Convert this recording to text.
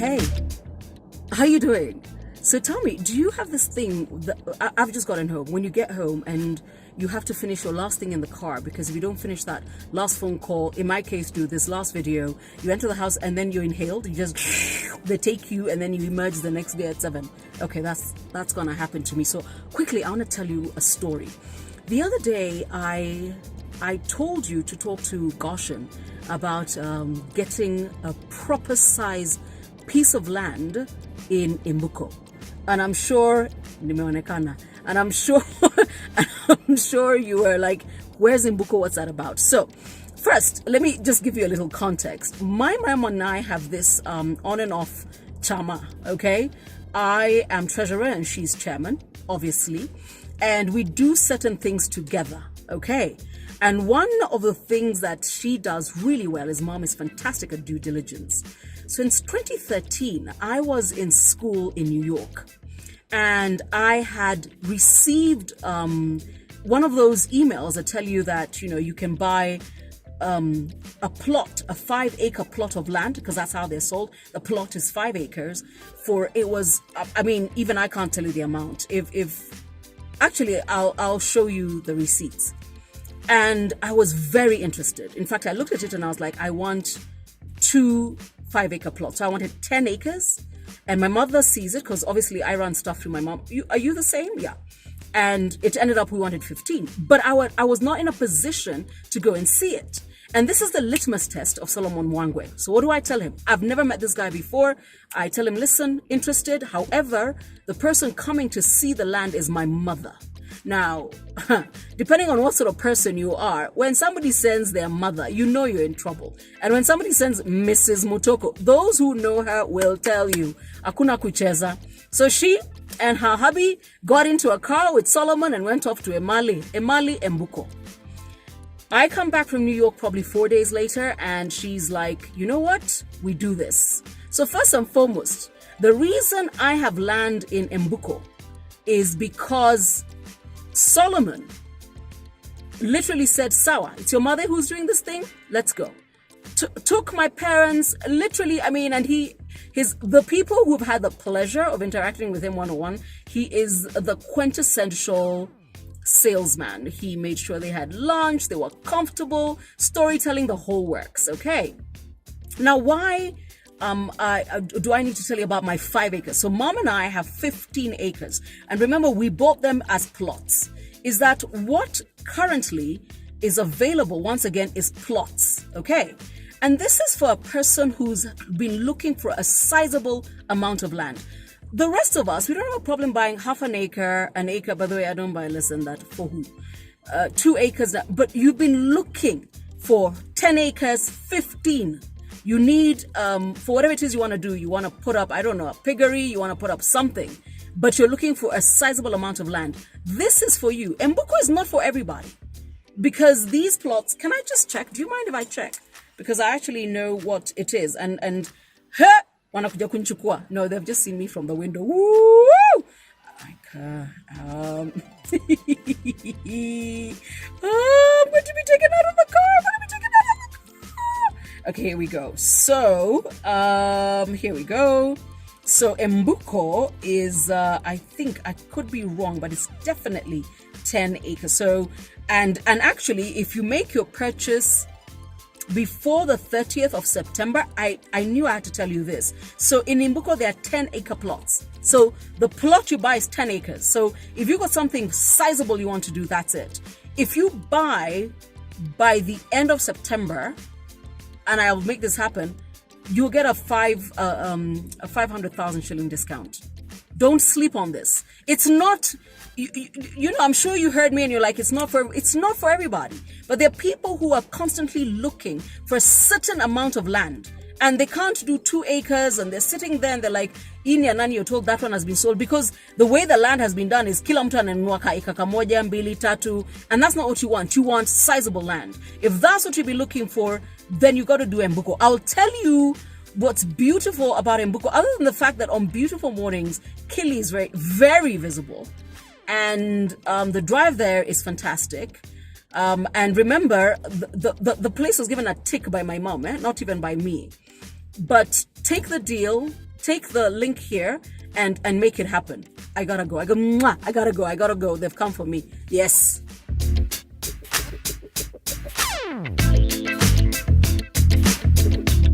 Hey, how you doing? So tell me, do you have this thing that I've just gotten home? When you get home and you have to finish your last thing in the car, because if you don't finish that last phone call, in my case, do this last video, you enter the house and then you're inhaled, you just, they take you and then you emerge the next day at 7. Okay, that's gonna happen to me. So quickly, I wanna tell you a story. The other day, I told you to talk to Goshen about getting a proper size piece of land in Imbuko. And I'm sure, and I'm sure you were like, where's Imbuko? What's that about? So first, let me just give you a little context. My mom and I have this on and off chama, okay? I am treasurer and she's chairman, obviously. And we do certain things together, okay? And one of the things that she does really well is mom is fantastic at due diligence. Since 2013, I was in school in New York and I had received one of those emails that tell you that, you know, you can buy a plot, a 5-acre plot of land, because that's how they're sold. The plot is 5 acres for, it was, I mean, even I can't tell you the amount. Actually, I'll show you the receipts. And I was very interested. In fact, I looked at it and I was like, I want 2 5-acre plots. So I wanted 10 acres. And my mother sees it because obviously I run stuff through my mom. Are you the same? Yeah. And it ended up we wanted 15. But I was not in a position to go and see it. And this is the litmus test of Solomon Mwangwe. So what do I tell him? I've never met this guy before. I tell him, listen, interested. However, the person coming to see the land is my mother. Now, depending on what sort of person you are, when somebody sends their mother, you know you're in trouble. And when somebody sends Mrs. Mutoko, those who know her will tell you, Akuna kucheza. So she and her hubby got into a car with Solomon and went off to Emali Imbuko. I come back from New York probably 4 days later and she's like, you know what? We do this. So first and foremost, the reason I have land in Imbuko is because Solomon literally said, Sawa, it's your mother who's doing this thing? Let's go. Took my parents, literally, I mean, and the people who've had the pleasure of interacting with him one-on-one, he is the quintessential salesman. He made sure they had lunch, they were comfortable, storytelling, the whole works, okay? Now, why do I need to tell you about my 5 acres? So mom and I have 15 acres. And remember, we bought them as plots. Is that what currently is available, once again, is plots, okay? And this is for a person who's been looking for a sizable amount of land. The rest of us, we don't have a problem buying half an acre. By the way, I don't buy less than that. For who? 2 acres, but you've been looking for 10 acres, 15. You need, for whatever it is you want to do, you want to put up, I don't know, a piggery, you want to put up something, but you're looking for a sizable amount of land. This is for you. Imbuko is not for everybody because these plots, can I just check? Do you mind if I check? Because I actually know what it is. And wanakuja kunchukua. No, they've just seen me from the window. Woo! I'm going to be taken out of the car. Okay, here we go. So, here we go. So, Imbuko is, I think, I could be wrong, but it's definitely 10 acres. So, and actually, if you make your purchase before the 30th of September, I knew I had to tell you this. So, in Imbuko, there are 10-acre plots. So, the plot you buy is 10 acres. So, if you got something sizable you want to do, that's it. If you buy by the end of September, and I'll make this happen, you'll get a 500,000 shilling discount. Don't sleep on this. It's not, you know, I'm sure you heard me and you're like, it's not for everybody. But there are people who are constantly looking for a certain amount of land and they can't do 2 acres and they're sitting there and they're like, ini ya nani, you're told that one has been sold, because the way the land has been done is kila mtu ananunua eka kamoja, mbili, tatu, and that's not what you want. You want sizable land. If that's what you'll be looking for, then you got to do Imbuko. I'll tell you what's beautiful about Imbuko, other than the fact that on beautiful mornings, Kili is very, very visible. And the drive there is fantastic. And remember, the place was given a tick by my mom, not even by me. But take the deal, take the link here and make it happen. I gotta go. I go, mwah, I gotta go. They've come for me. Yes.